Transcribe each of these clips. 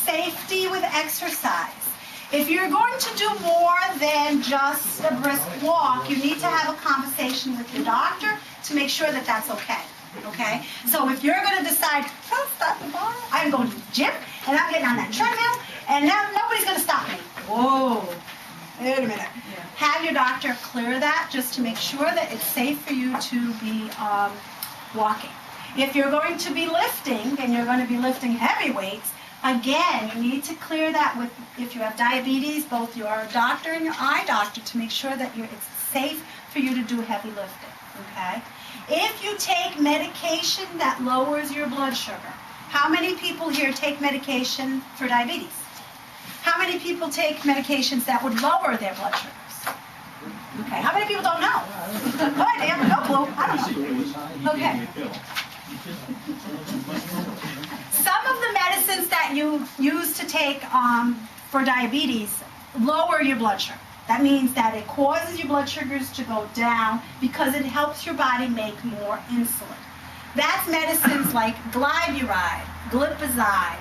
safety with exercise. If you're going to do more than just a brisk walk, you need to have a conversation with your doctor to make sure that that's okay. Okay? So if you're going to decide, I'm going to the gym, and I'm getting on that treadmill, and now nobody's going to stop me. Whoa. Wait a minute. Have your doctor clear that just to make sure that it's safe for you to be walking. If you're going to be lifting, and you're going to be lifting heavy weights, again, you need to clear that with, if you have diabetes, both your doctor and your eye doctor to make sure that it's safe for you to do heavy lifting, okay? If you take medication that lowers your blood sugar, how many people here take medication for diabetes? How many people take medications that would lower their blood sugars? Okay, how many people don't know? Oh, I have no clue. I don't know. Okay. Some of the medicines that you use to take for diabetes lower your blood sugar. That means that it causes your blood sugars to go down because it helps your body make more insulin. That's medicines like glyburide, glipizide,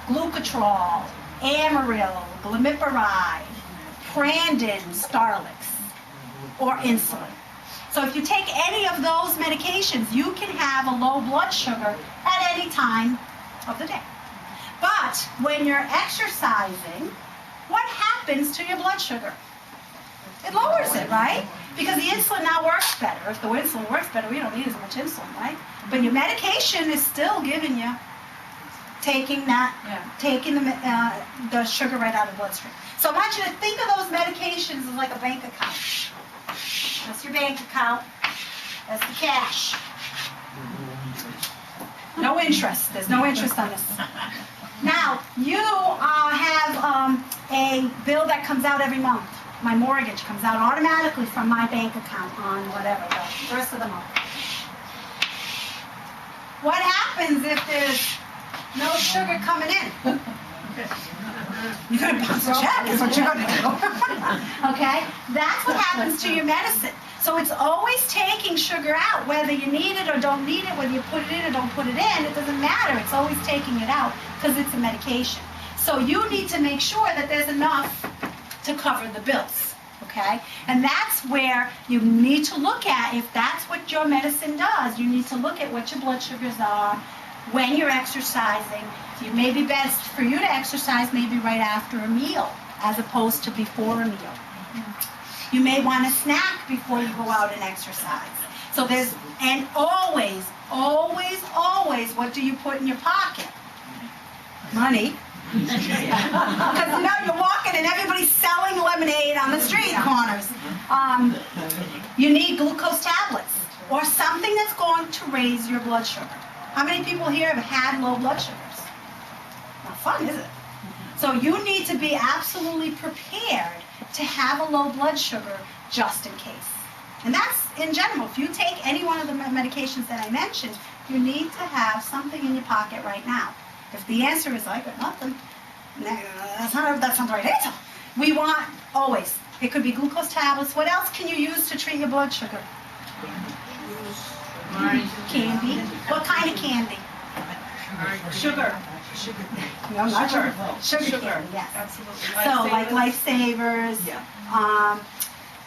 glucotrol, Amaryl, glimepiride, Prandin, Starlix, or insulin. So if you take any of those medications, you can have a low blood sugar at any time of the day. But when you're exercising, what happens to your blood sugar? It lowers it, right? Because the insulin now works better. If the insulin works better, we don't need as much insulin, right? But your medication is still giving you, taking the sugar right out of the bloodstream. So I want you to think of those medications as like a bank account. That's your bank account. That's the cash. No interest. There's no interest on this. Now, you have a bill that comes out every month. My mortgage comes out automatically from my bank account on whatever, the first of the month. What happens if there's no sugar coming in? You're going to bounce a check is what you're going to do. Okay? That's what happens to your medicine. So it's always taking sugar out, whether you need it or don't need it, whether you put it in or don't put it in, it doesn't matter. It's always taking it out because it's a medication. So you need to make sure that there's enough to cover the bills. Okay? And that's where you need to look at, if that's what your medicine does, you need to look at what your blood sugars are when you're exercising. It may be best for you to exercise maybe right after a meal as opposed to before a meal. You may want a snack before you go out and exercise. So there's, and always, always, always, what do you put in your pocket? Money. Because you're walking and everybody's selling lemonade on the street corners. You need glucose tablets or something that's going to raise your blood sugar. How many people here have had low blood sugars? Not fun, is it? So you need to be absolutely prepared to have a low blood sugar just in case. And that's in general. If you take any one of the medications that I mentioned, you need to have something in your pocket right now. If the answer is, I got nothing, that's not the right answer. We want always. It could be glucose tablets. What else can you use to treat your blood sugar? Candy. What kind of candy? Sugar. No, not sugar. Sugar candy, yes. Absolutely. So, like Lifesavers. Yeah.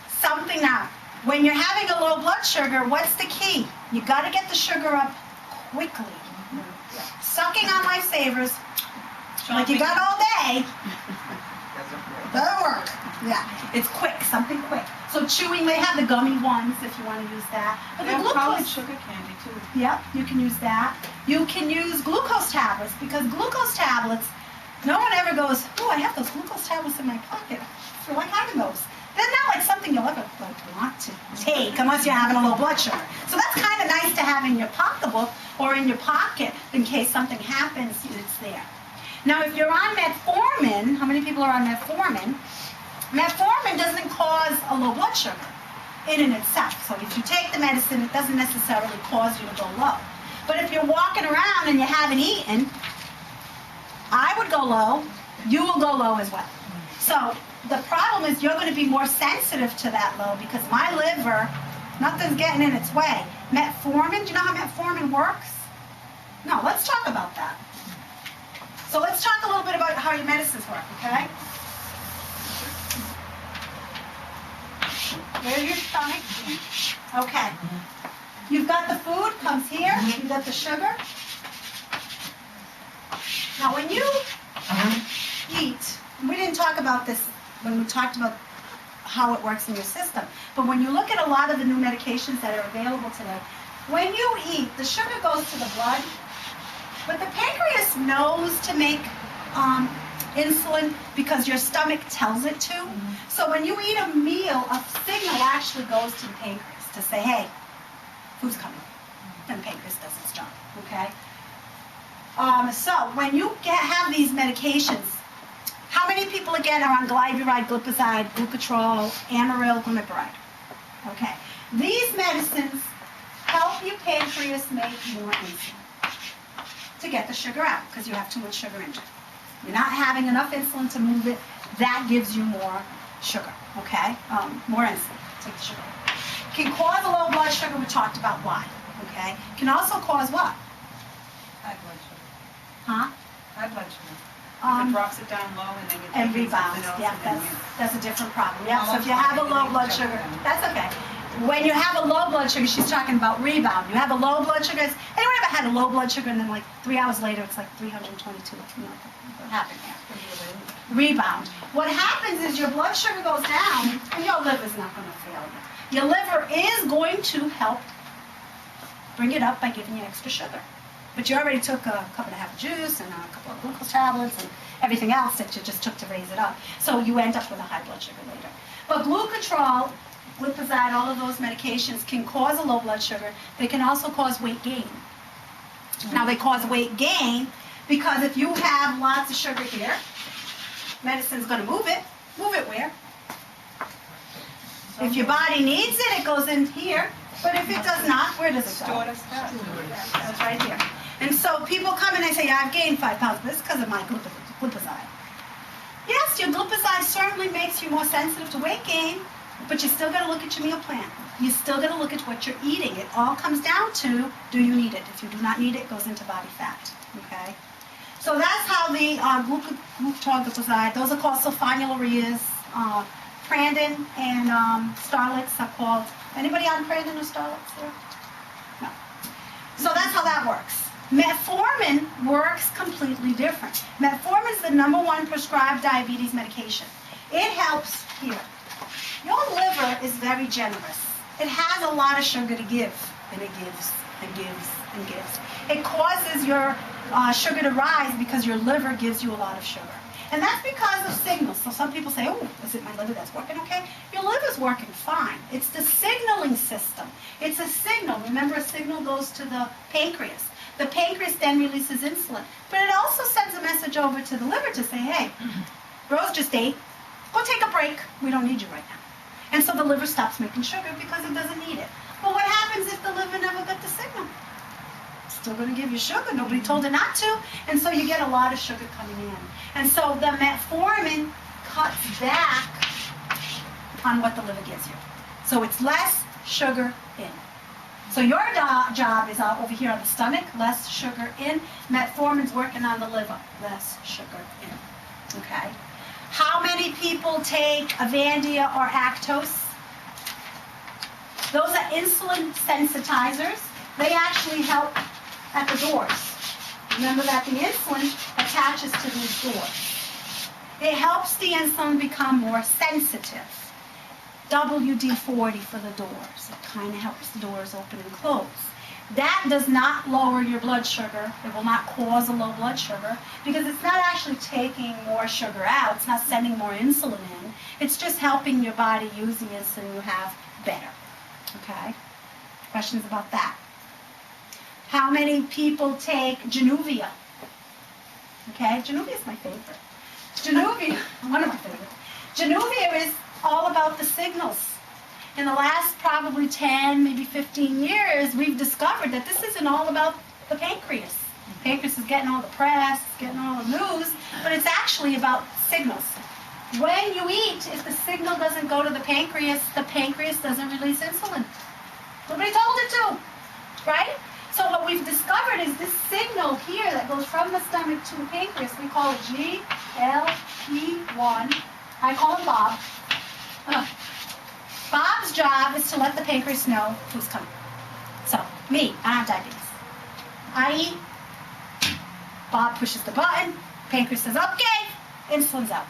Something now. When you're having a low blood sugar, what's the key? You got to get the sugar up quickly. Sucking on Lifesavers, like you got all day, doesn't work. Yeah, it's quick, something quick. So chewing, they have the gummy ones if you want to use that. But the glucose sugar candy too. Yep, you can use that. You can use glucose tablets because glucose tablets, no one ever goes, oh, I have those glucose tablets in my pocket. I like having those. They're not like something you'll ever want to take unless you're having a low blood sugar. So that's kind of nice to have in your pocketbook or in your pocket in case something happens, it's there. Now, if you're on metformin, how many people are on metformin? Metformin doesn't cause a low blood sugar in and itself. So if you take the medicine, it doesn't necessarily cause you to go low. But if you're walking around and you haven't eaten, I would go low. You will go low as well. So the problem is you're going to be more sensitive to that low because my liver, nothing's getting in its way. Metformin, do you know how metformin works? No, let's talk about that. So let's talk a little little bit about how your medicines work, okay? Where's your stomach? Okay. You've got the food, comes here. You've got the sugar. Now when you eat, we didn't talk about this when we talked about how it works in your system, but when you look at a lot of the new medications that are available today, when you eat, the sugar goes to the blood, but the pancreas knows to make insulin because your stomach tells it to. So when you eat a meal, a signal actually goes to the pancreas to say, hey, food's coming. Then the pancreas does its job, okay? So when you have these medications, how many people again are on glyburide, glipizide, glucotrol, amaryl, glimepiride? Okay. These medicines help your pancreas make more insulin to get the sugar out because you have too much sugar in it. You're not having enough insulin to move it. That gives you more sugar, okay? More insulin. Take the sugar. Can cause a low blood sugar. We talked about why, okay? Can also cause what? High blood sugar. Huh? High blood sugar. If it drops it down low and then you And take rebounds. something else Yeah, and then you... that's a different problem. Yeah, so if you have a low blood sugar, that's okay. When you have a low blood sugar, she's talking about rebound. You have a low blood sugar. Anyone ever had a low blood sugar and then like 3 hours later it's like 322? You know, what happened there? Rebound. What happens is your blood sugar goes down and your liver's not going to fail you. Your liver is going to help bring it up by giving you extra sugar. But you already took a cup and a half of juice and a couple of glucose tablets and everything else that you just took to raise it up. So you end up with a high blood sugar later. But glucotrol, glipizide, all of those medications can cause a low blood sugar. They can also cause weight gain. Now they cause weight gain because if you have lots of sugar here, medicine's going to move it. Move it where? If your body needs it, it goes in here. But if it does not, where does it go? Stored as fat. That's right here. And so people come and they say, I've gained 5 pounds, but it's because of my glipizide. Yes, your glipizide certainly makes you more sensitive to weight gain, but you still got to look at your meal plan. You still got to look at what you're eating. It all comes down to, do you need it? If you do not need it, it goes into body fat. Okay? So that's how the glipizide, those are called sulfonylureas. Prandin and Starlix are called. Anybody on Prandin or Starlix there? No. So that's how that works. Metformin works completely different. Metformin is the #1 prescribed diabetes medication. It helps here. Your liver is very generous. It has a lot of sugar to give, and it gives and gives and gives. It causes your sugar to rise because your liver gives you a lot of sugar. And that's because of signals. So some people say, oh, is it my liver that's working okay? Your liver's working fine. It's the signaling system. It's a signal. Remember, a signal goes to the pancreas. The pancreas then releases insulin. But it also sends a message over to the liver to say, hey, Rose just ate. Go take a break. We don't need you right now. And so the liver stops making sugar because it doesn't need it. But what happens if the liver never got the signal? It's still going to give you sugar. Nobody told it not to. And so you get a lot of sugar coming in. And so the metformin cuts back on what the liver gives you. So it's less sugar in. So your job is over here on the stomach, less sugar in. Metformin's working on the liver, less sugar in. Okay? How many people take Avandia or Actos? Those are insulin sensitizers. They actually help at the doors. Remember that the insulin attaches to these doors. It helps the insulin become more sensitive. WD-40 for the doors. It kind of helps the doors open and close. That does not lower your blood sugar. It will not cause a low blood sugar because it's not actually taking more sugar out. It's not sending more insulin in. It's just helping your body use the insulin you have better. Okay? Questions about that? How many people take Januvia? Okay, Januvia is my favorite. Januvia, one of my favorites. Januvia is all about the signals. In the last probably 10, maybe 15 years, we've discovered that this isn't all about the pancreas. The pancreas is getting all the press, it's getting all the news, but it's actually about signals. When you eat, if the signal doesn't go to the pancreas doesn't release insulin. Nobody told it to, right? So what we've discovered is this signal here that goes from the stomach to the pancreas. We call it GLP-1. I call him Bob. Bob's job is to let the pancreas know who's coming. So, me, I have diabetes. I eat. Bob pushes the button. Pancreas says, okay. Insulin's out.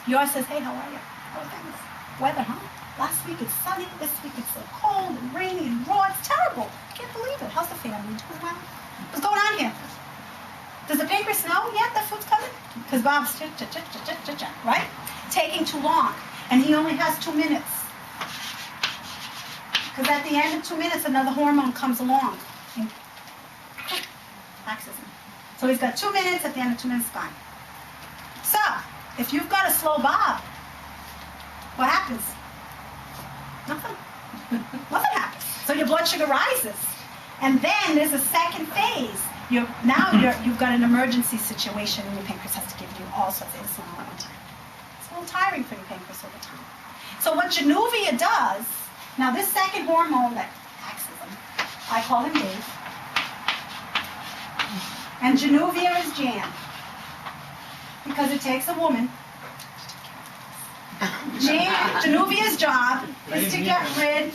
Yours says, hey, how are you? Oh, thanks. Weather, huh? Last week it's sunny. This week it's so cold and rainy and raw. It's terrible. I can't believe it. How's the family doing well? What's going on here? Does the pancreas know yet that food's coming? Because Bob's right? Taking too long. And he only has 2 minutes. Because at the end of 2 minutes, another hormone comes along. And laxes him. So he's got 2 minutes. At the end of 2 minutes, fine. So, if you've got a slow Bob, what happens? Nothing. Nothing happens. So your blood sugar rises. And then there's a second phase. You've got an emergency situation and your pancreas has to give you all sorts of insulin all at one time. It's a little tiring for your pancreas over time. So what Januvia does, now this second hormone that taxes him, I call him Dave. And Januvia is Jan. Because it takes a woman. Januvia's job is to get rid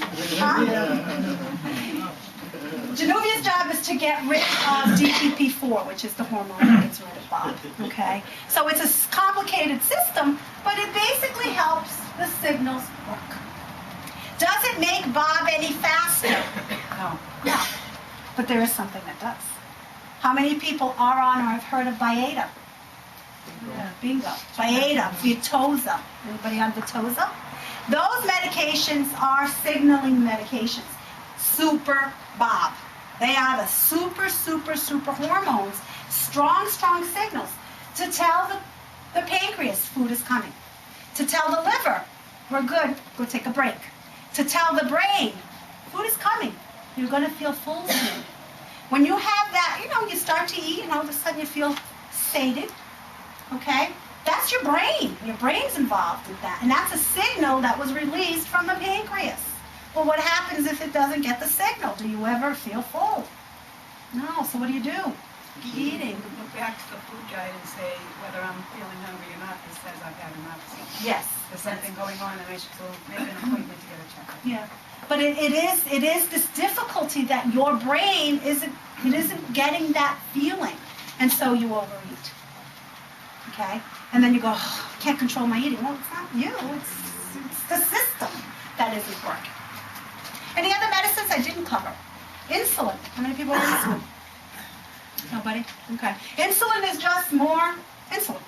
Januvia's job is to get rid of DPP-4, which is the hormone that gets rid of Bob. Okay? So it's a complicated system, but it basically helps the signals work. Does it make Bob any faster? No. No. But there is something that does. How many people are on or have heard of Byetta? Yeah, bingo. Byetta, Vitoza. Anybody on Vitoza? Those medications are signaling medications. Super Bob. They are the super hormones. Strong signals to tell the pancreas food is coming. To tell the liver, we're good, go take a break. To tell the brain, food is coming. You're going to feel full soon. When you have that, you start to eat and all of a sudden you feel sated. Okay? That's your brain. Your brain's involved with that. And that's a signal that was released from the pancreas. Well, what happens if it doesn't get the signal? Do you ever feel full? No. So what do? Keep eating. Look back to the food guide and say whether I'm feeling hungry or not. This says I've had enough. Yes. There's something going on and I should go make an appointment to get a checkup. Yeah. But it is this difficulty that your brain isn't getting that feeling. And so you overeat. Okay? And then you go, oh, I can't control my eating. Well, it's not you. It's the system that isn't working. Any other medicines I didn't cover? Insulin. How many people have insulin? Nobody? Okay. Insulin is just more insulin.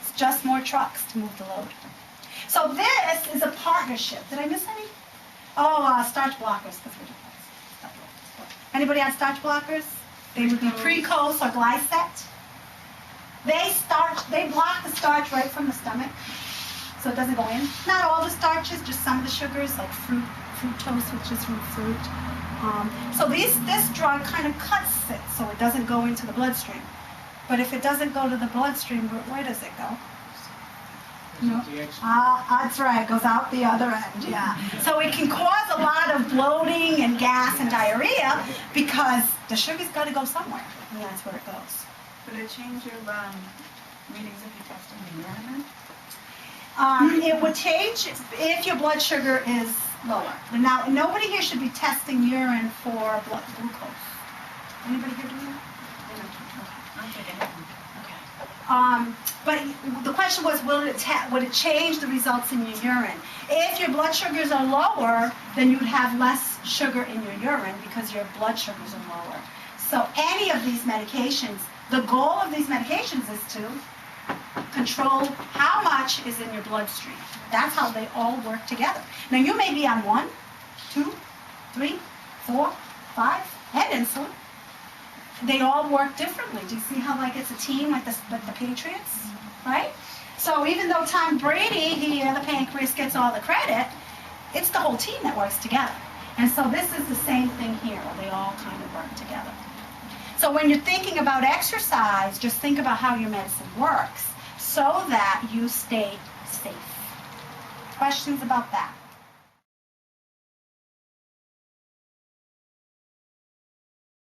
It's just more trucks to move the load. So this is a partnership. Did I miss any? Oh, starch blockers. Anybody on starch blockers? They would be Precose or Glycet. They block the starch right from the stomach, so it doesn't go in. Not all the starches, just some of the sugars, like fructose, which is from fruit. So this drug kind of cuts it, so it doesn't go into the bloodstream. But if it doesn't go to the bloodstream, where does it go? No. That's right, it goes out the other end, yeah. So it can cause a lot of bloating and gas and diarrhea because the sugar's got to go somewhere, and that's where it goes. Would it change your readings if you tested the urine? It would change if your blood sugar is lower. Now, nobody here should be testing urine for blood glucose. Anybody here doing that? I'm taking it. But the question was, would it change the results in your urine? If your blood sugars are lower, then you'd have less sugar in your urine because your blood sugars are lower. So any of these medications, the goal of these medications is to control how much is in your bloodstream. That's how they all work together. Now you may be on 1, 2, 3, 4, 5, and insulin. They all work differently. Do you see how it's a team like the Patriots, right? So even though Tom Brady, the pancreas gets all the credit, it's the whole team that works together. And so this is the same thing here. They all kind of work together. So when you're thinking about exercise, just think about how your medicine works so that you stay safe. Questions about that?